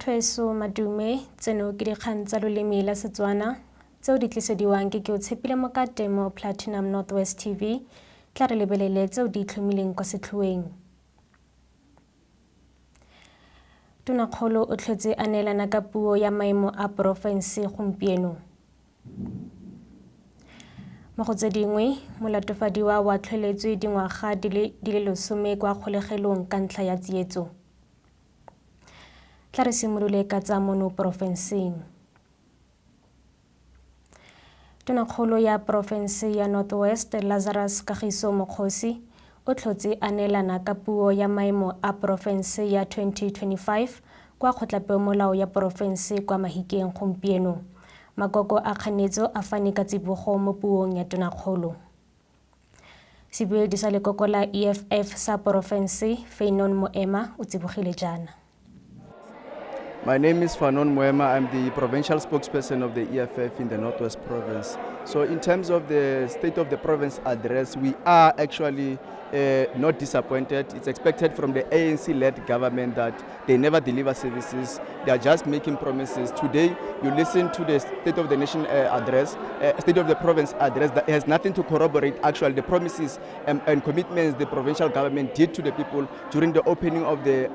Bathweso madume tseno ke dikgang tsa loleme la Setswana tseo di tlisediwang ke Keotshepile Mokate mo Platinum Northwest TV tla re lebelele tseo di itlhomileng kwa setlhoeng. Tonakgolo o tlhotse a neelana ka puo ya maemo a porofense gompieno. Mo go tse dingwe, Molatofadiwa wa atlholetswe dingwaga di le lesome kwa kgolegelong ka ntlha ya tsietso. Tla re simolole ka tsa mono porofenseng. Tonakgolo ya porofense ya Northwest Lazarus Kagiso Mokgosi o tlhotse a neelana ka puo ya maemo a porofense ya 2025 kwa kgotlapeomolao ya porofense kwa Mahikeng gompieno. Makoko a kganetso a fane ka tsibogo mo puong ya Tonakgolo. Sebueledi sa lekoko la EFF sa porofense Moema o tsibogile jaana. My name is Moema. I'm the provincial spokesperson of the EFF in the Northwest Province. So in terms of the State of the Province address, we are actually not disappointed. It's expected from the ANC-led government that they never deliver services. They are just making promises. Today, you listen to the State of the Nation address, State of the Province address that has nothing to corroborate actually the promises and commitments the provincial government did to the people during the opening of the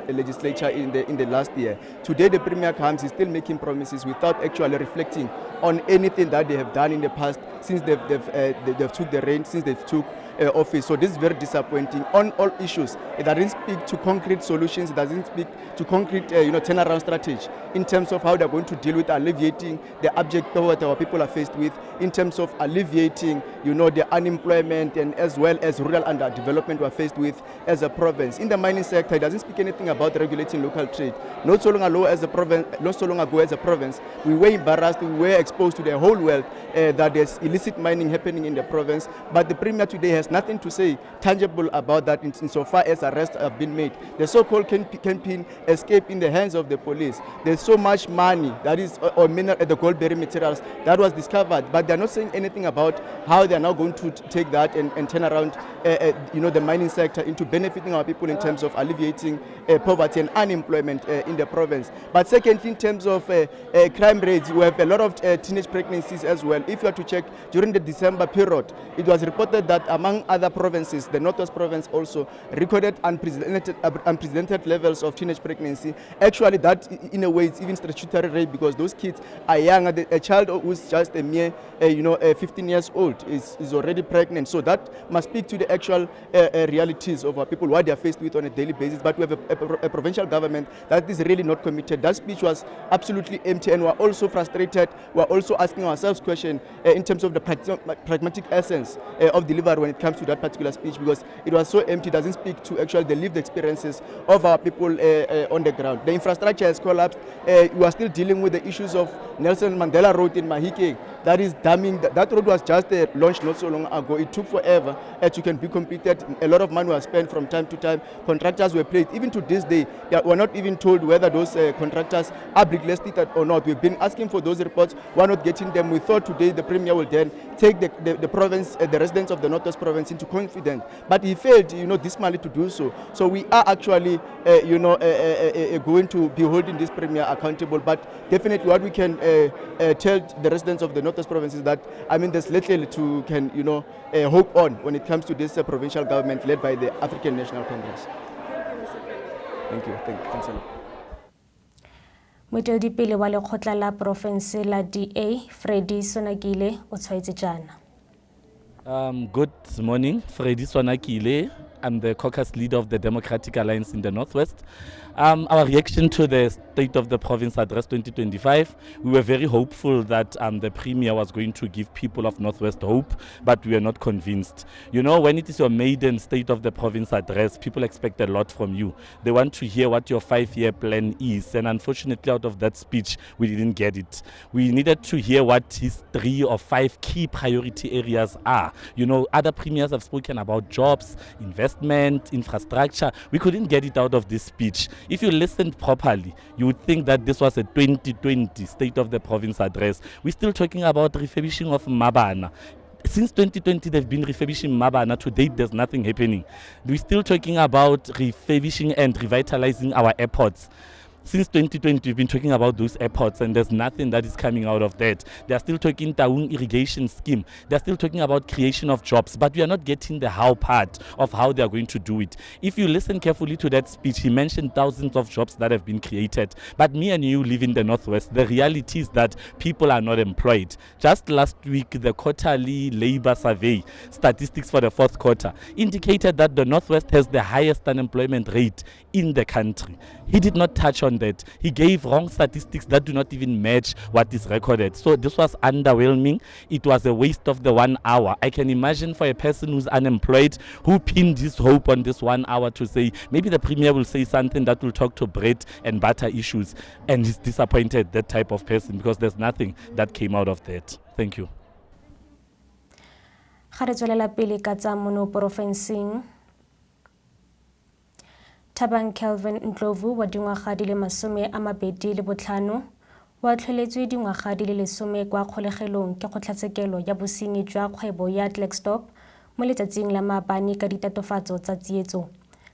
legislature in the last year. Today, the Premier comes, he's still making promises without actually reflecting on anything that they have done in the past since they've took the reign, since they've took office. So this is very disappointing on all issues. It doesn't speak to concrete solutions. It doesn't speak to concrete turnaround strategy in terms of how they're going to deal with alleviating the abject poverty our people are faced with, in terms of alleviating the unemployment and as well as rural underdevelopment we're faced with as a province. In the mining sector, it doesn't speak anything about regulating local trade. Not so long ago as a province, we were embarrassed, we were exposed to the whole world that there's illicit mining happening in the province, but the Premier today has nothing to say tangible about that insofar as arrests have been made. The so-called campaign escaped in the hands of the police. There's so much money that is the gold-bearing materials that was discovered, but they're not saying anything about how they're now going to take that and turn around the mining sector into benefiting our people in terms of alleviating poverty and unemployment in the province. But secondly, in terms of crime rates, we have a lot of teenage pregnancies as well. If you are to check during the December period, it was reported that among other provinces, the Northwest Province also recorded unprecedented levels of teenage pregnancy. Actually, that in a way is even statutory rape because those kids are young. A child who's just a mere 15 years old is already pregnant. So that must speak to the actual realities of our people, what they are faced with on a daily basis. But we have a provincial government that is really not committed. That speech was absolutely empty, and we're also frustrated. We're also asking ourselves questions in terms of the pragmatic essence of delivery when it comes to that particular speech, because it was so empty. It doesn't speak to actually the lived experiences of our people on the ground. The infrastructure has collapsed. We are still dealing with the issues of Nelson Mandela Road in Mahikeng. That is damming. That road was just launched not so long ago. It took forever to be completed. A lot of money was spent from time to time. Contractors were paid. Even to this day, we're not even told whether those contractors are blacklisted or not. We've been asking for those reports. We're not getting them. We thought today the Premier will then take the province, the residents of the Northwest Province into confidence. But he failed, dismally to do so. So we are actually, going to be holding this Premier accountable. But definitely what we can tell the residents of the Northwest Province is that, there's little to hope on when it comes to this provincial government led by the African National Congress. Thank you. Thanks a lot. Moeteledipele wa lekgotla la porofense la DA, Freddy Sonakile, o tshwaetse jaana. Good morning, Freddy Sonakile. I'm the caucus leader of the Democratic Alliance in the Northwest. Our reaction to the State of the Province Address 2025, we were very hopeful that the Premier was going to give people of Northwest hope, but we are not convinced. When it is your maiden State of the Province Address, people expect a lot from you. They want to hear what your 5-year plan is, and unfortunately out of that speech, we didn't get it. We needed to hear what his 3 or 5 key priority areas are. Other premiers have spoken about jobs, investment, infrastructure. We couldn't get it out of this speech. If you listened properly, you would think that this was a 2020 State of the Province address. We're still talking about refurbishing of Mabana. Since 2020, they've been refurbishing Mabana. To date, there's nothing happening. We're still talking about refurbishing and revitalizing our airports. Since 2020, we've been talking about those airports, and there's nothing that is coming out of that. They're still talking Taung irrigation scheme. They're still talking about creation of jobs, but we are not getting the how part of how they are going to do it. If you listen carefully to that speech, he mentioned thousands of jobs that have been created. But me and you live in the Northwest. The reality is that people are not employed. Just last week, the quarterly labor survey statistics for the fourth quarter indicated that the Northwest has the highest unemployment rate in the country. He did not touch on that. He gave wrong statistics that do not even match what is recorded. So this was underwhelming. It was a waste of the 1 hour. I can imagine for a person who's unemployed, who pinned his hope on this 1 hour to say, maybe the premier will say something that will talk to bread and butter issues, and he's disappointed, that type of person, because there's nothing that came out of that. Thank you. Ga re tswelela pele ka tsa mono porofenseng, Thabang Kelvin Ndlovu wa dingwaga di le 25 wa atlholetswe dingwaga di le 10 kwa kgolegelong ke kgotlatshekelo ya bosenyi jwa kgwebo ya Klerksdorp mo letsatsing la maabane ka ditatofatso tsa tsietso.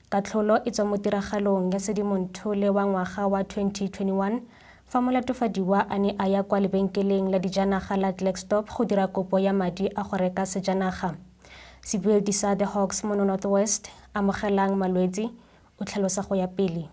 Katlholo e tswa mo tiragalong ya Sedimonthole wa ngwaga wa 2021 fa Molatofadiwa a ne a ya kwa lebenkeleng la dijanaga la Klerksdorp go dira kopo ya madi a go reka sejanaga. Duedisa the Hawks mo Northwest amogelang malwetsi o tlhalosa go ya pele.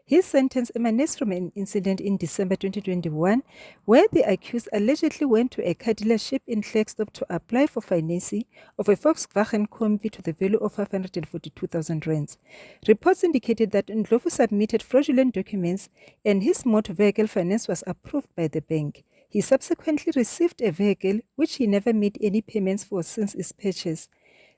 His sentence emanates from an incident in December 2021 where the accused allegedly went to a car dealership in Klerksdorp to apply for financing of a Volkswagen Kombi to the value of 542,000 rands. Reports indicated that Ndlovu submitted fraudulent documents and his motor vehicle finance was approved by the bank. He subsequently received a vehicle which he never made any payments for since its purchase.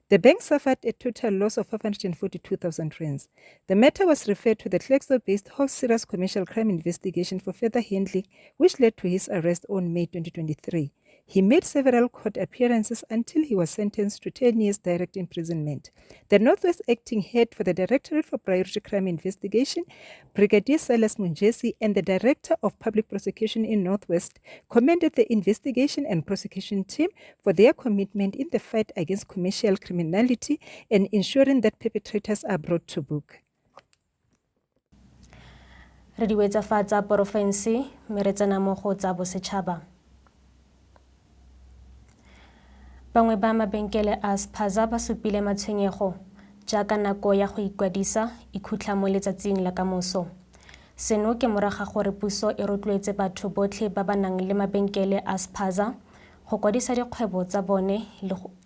The bank suffered a total loss of 542,000 rands. The matter was referred to the Klerksdorp-based Hawks Serious Commercial Crime Investigation for further handling, which led to his arrest on May 2023. He made several court appearances until he was sentenced to 10 years direct imprisonment. The Northwest Acting Head for the Directorate for Priority Crime Investigation, Brigadier Silas Munjesi, and the Director of Public Prosecution in Northwest commended the investigation and prosecution team for their commitment in the fight against commercial criminality and ensuring that perpetrators are brought to book. Re di wetsa fa tsa porofense mme re tsena mo go tsa bosetšhaba. Bangwe ba mabenkele a Spaza ba supile matshwenyego jaaka nako ya go ikwadisa ikhutla mo letsatsing la kamoso. Seno ke moraga gore puso e rotloetse batho botlhe ba ba nang le mabenkele a Spaza go kwadisa dikgwebo tsa bone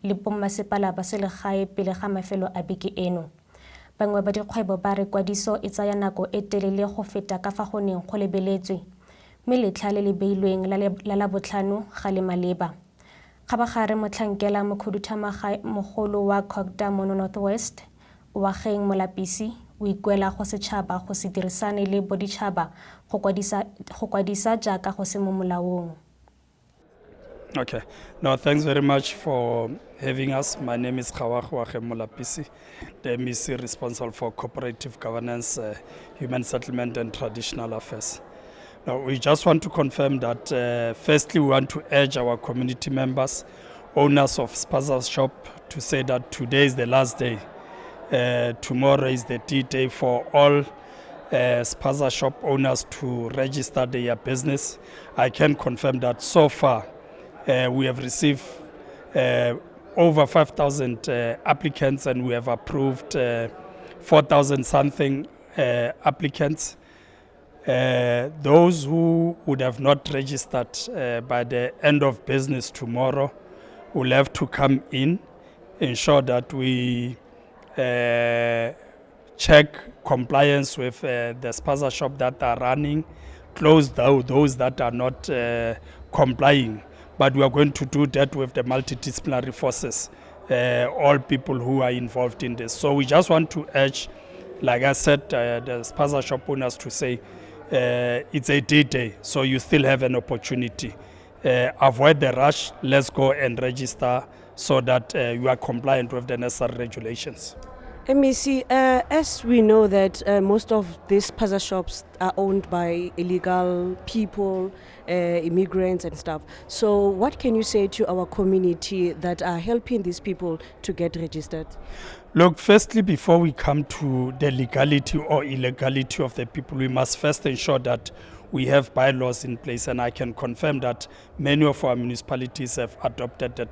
le bommasepala ba selegae pele ga mafelo a beke eno. Bangwe ba dikgwebo ba re kwadiso e tsaya nako e telele go feta ka fa go neng go lebeletswe, mme letlha le le beilweng la Labotlhano ga le maleba. Gabagare motlhankela mokhuduthamaga mogolo wa COGTA mo Northwest Wageng Molapisi o ikuela go setšhaba go se dirisane le boditšhaba go kwadisa jaaka go se mo molaong. Okay. No, thanks very much for having us. My name is Wageng Molapisi, the MEC responsible for cooperative governance, human settlement and traditional affairs. Now, we just want to confirm that firstly, we want to urge our community members, owners of Spaza shop, to say that today is the last day. Tomorrow is the D-Day for all Spaza shop owners to register their business. I can confirm that so far we have received over 5,000 applicants and we have approved 4,000 something applicants. Those who would have not registered by the end of business tomorrow will have to come in, ensure that we check compliance with the Spaza shop that are running, close down those that are not complying. But we are going to do that with the multidisciplinary forces, all people who are involved in this. So we just want to urge, like I said, the Spaza shop owners to say, it's a D-Day, so you still have an opportunity. Avoid the rush, let's go and register so that you are compliant with the necessary regulations. MEC, as we know that most of these Spaza shops are owned by illegal people, immigrants and stuff. So what can you say to our community that are helping these people to get registered? Look, firstly, before we come to the legality or illegality of the people, we must first ensure that we have bylaws in place, and I can confirm that many of our municipalities have adopted the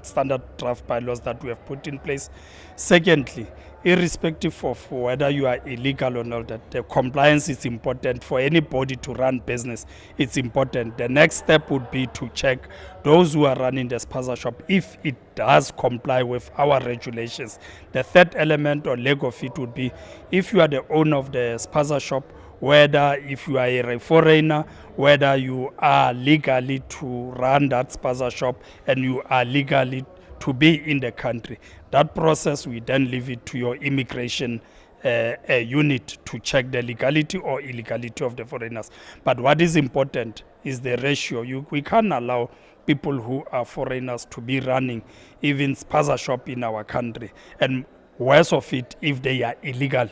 standard draft bylaws that we have put in place. Secondly, irrespective of whether you are illegal or not, that the compliance is important for anybody to run business. It's important. The next step would be to check those who are running the Spaza shop if it does comply with our regulations. The third element or leg of it would be if you are the owner of the Spaza shop, whether if you are a foreigner, whether you are legally to run that Spaza shop and you are legally to be in the country. That process, we then leave it to your immigration unit to check the legality or illegality of the foreigners. But what is important is the ratio. We can't allow people who are foreigners to be running even Spaza shop in our country. And worse of it, if they are illegal.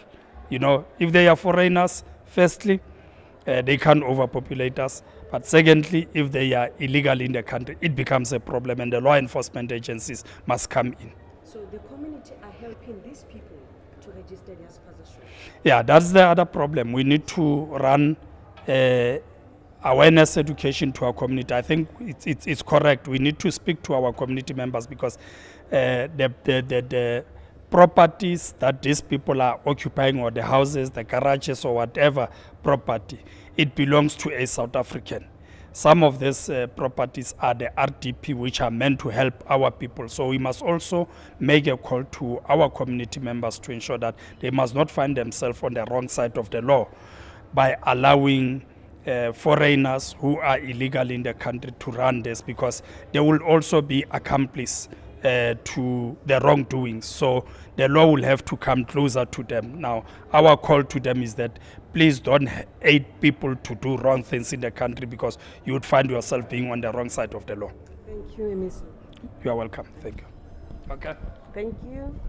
You know, if they are foreigners, firstly, they can't overpopulate us. But secondly, if they are illegal in the country, it becomes a problem, and the law enforcement agencies must come in. So the community are helping these people to register their Spaza shop? Yeah, that's the other problem. We need to run awareness education to our community. I think it's correct. We need to speak to our community members because the properties that these people are occupying, or the houses, the garages, or whatever property, it belongs to a South African. Some of these properties are the RDP, which are meant to help our people. So we must also make a call to our community members to ensure that they must not find themselves on the wrong side of the law by allowing foreigners who are illegal in the country to run this, because they will also be accomplices to the wrongdoings. So the law will have to come closer to them. Now, our call to them is that please don't aid people to do wrong things in the country, because you would find yourself being on the wrong side of the law. Thank you, Ms. You are welcome. Thank you. Okay. Thank you.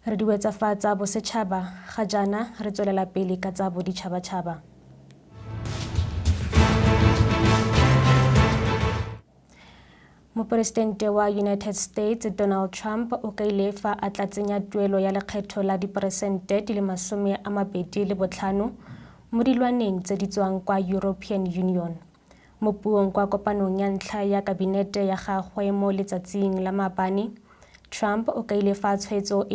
Re duetsa fa tsa bosetšhaba ga jana re tswelela pele ka tsa boditšhabatšhaba. Moporesidente wa United States Donald Trump o kaile fa a tla tsenya tuelo ya lekgetho la diperesente di le 25 mo dilwaneng tse di tswang kwa European Union. Mo puong kwa kopanong ya ntlha ya kabinete ya gagwe mo letsatsing la maabane, Trump o kaile fa tshwetso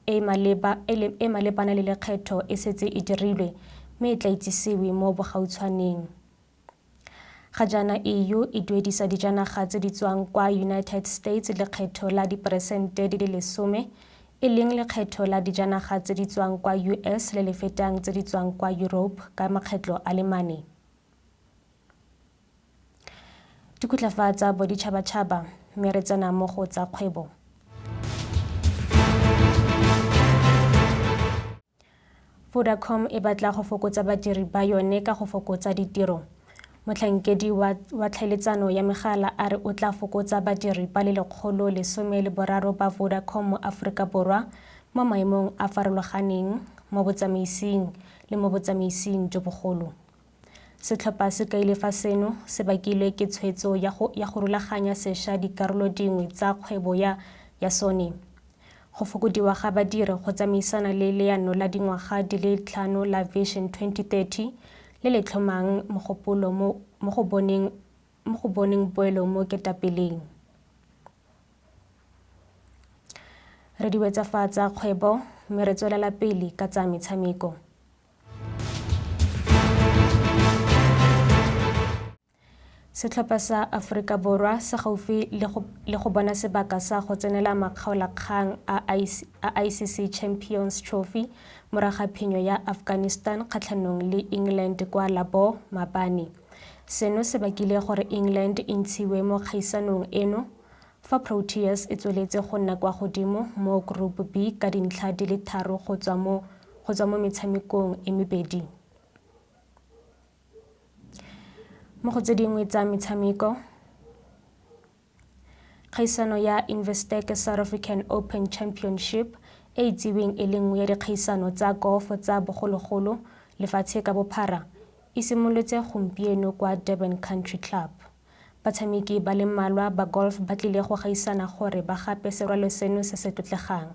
e malebana le lekgetho e setse e dirilwe mme e tla itsisiwe mo bogautshwaneng. Ga jana EU e duedisa dijanaga tse di tswang kwa United States lekgetho la diperesente di le 10, e leng lekgetho la dijanaga tse di tswang kwa US le le fetang tse di tswang kwa Europe ka makgetlo a le 4. Dikutlafatsa boditšhabatšhaba mme re tsena mo go tsa kgwebo. Vodacom e batla go fokotsa badiri ba yone ka go fokotsa ditiro. Motlhankedi wa tlhaeletsano ya megala a re o tla fokotsa badiri ba le 113 ba Vodacom mo Aforika Borwa mo maemong a farologaneng mo botsamaising le mo botsamaising jo bogolo. Setlhopha se kaile fa seno se bakilwe ke tshwetso ya go rulaganya sešwa dikarolo dingwe tsa kgwebo ya sone. Go fokodiwa ga badiri go tsamaisana le leano la dingwaga di le 5 la Vision 2030 le le tlhomang mogopolo mo go boneng poelo mo ketapeleng. Re diwetsa fa tsa kgwebo mme re tswelela pele ka tsa metshameko. Setlhopha sa Aforika Borwa se gaufi le go bona sebaka sa go tsenela makgaolakgang a ICC Champions Trophy moraga phenyo ya Afghanistan kgatlhanong le England kwa Labo maabane. Seno se bakile gore England e ntshiwe mo kgaisanong eno fa Proteas e tsweletse go nna kwa godimo mo Group B ka dintlha di le 3 go tswa mo metshamekong e mebedi. Mo go tse dingwe tsa metshameko, kgaisano ya Investec South African Open Championship e itseweng e le nngwe ya dikgaisano tsa golf tsa bogologolo lefatshe ka bophara e simolotse gompieno kwa Durban Country Club. Batshameki ba le mmalwa ba golf ba tlile go gaisana gore ba gape serwalo seno se se tlotlegang.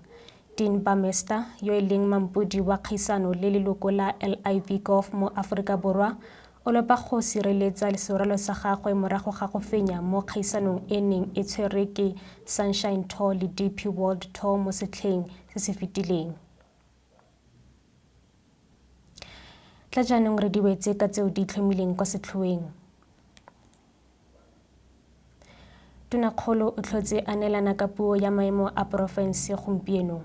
Dean Bamester, yo e leng mampudi wa kgaisano le leloko la LIV Golf mo Aforika Borwa, o lopa go sireletsa serwalo sa gagwe morago ga go fenya mo kgaisanong e neng e tshwerwe ke Sunshine Tour le DP World Tour mo setlheng se se fetileng. Tla jaanong re di wetse ka tseo di itlhomileng kwa setlhoeng. Tonakgolo o tlhotse a neelana ka puo ya maemo a porofense gompieno.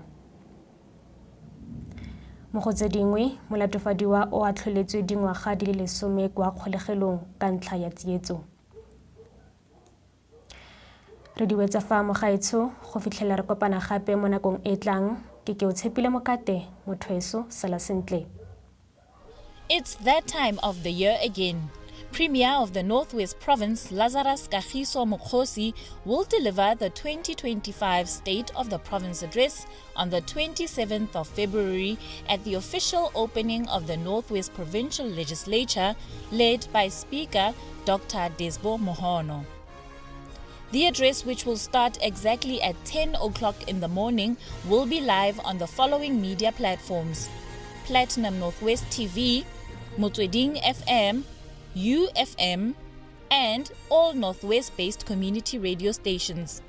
Mo go tse dingwe, Molatofadiwa o atlholetswe dingwaga di le lesome kwa kgolegelong ka ntlha ya tsietso. Re di wetsa fa mo gaetsho go fitlhela re kopana gape mo nakong e tlang. Ke Keotshepile Mokate, mothweso sala sentle. It's that time of the year again. Premier of the Northwest Province, Lazarus Kagiso Mokgosi, will deliver the 2025 State of the Province Address on the 27th of February at the official opening of the Northwest Provincial Legislature, led by Speaker Dr. Desbo Mohono. The address, which will start exactly at 10 o'clock in the morning, will be live on the following media platforms: Platinum Northwest TV, Motsweding FM, UFM, and all Northwest-based community radio stations.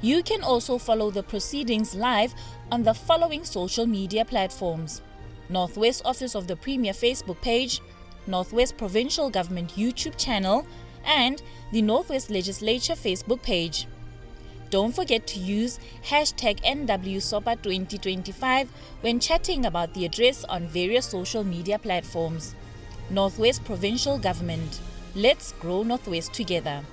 You can also follow the proceedings live on the following social media platforms: Northwest Office of the Premier Facebook page, Northwest Provincial Government YouTube channel, and the Northwest Legislature Facebook page. Don't forget to use hashtag NWSOPA2025 when chatting about the address on various social media platforms. Northwest Provincial Government. Let's grow Northwest together.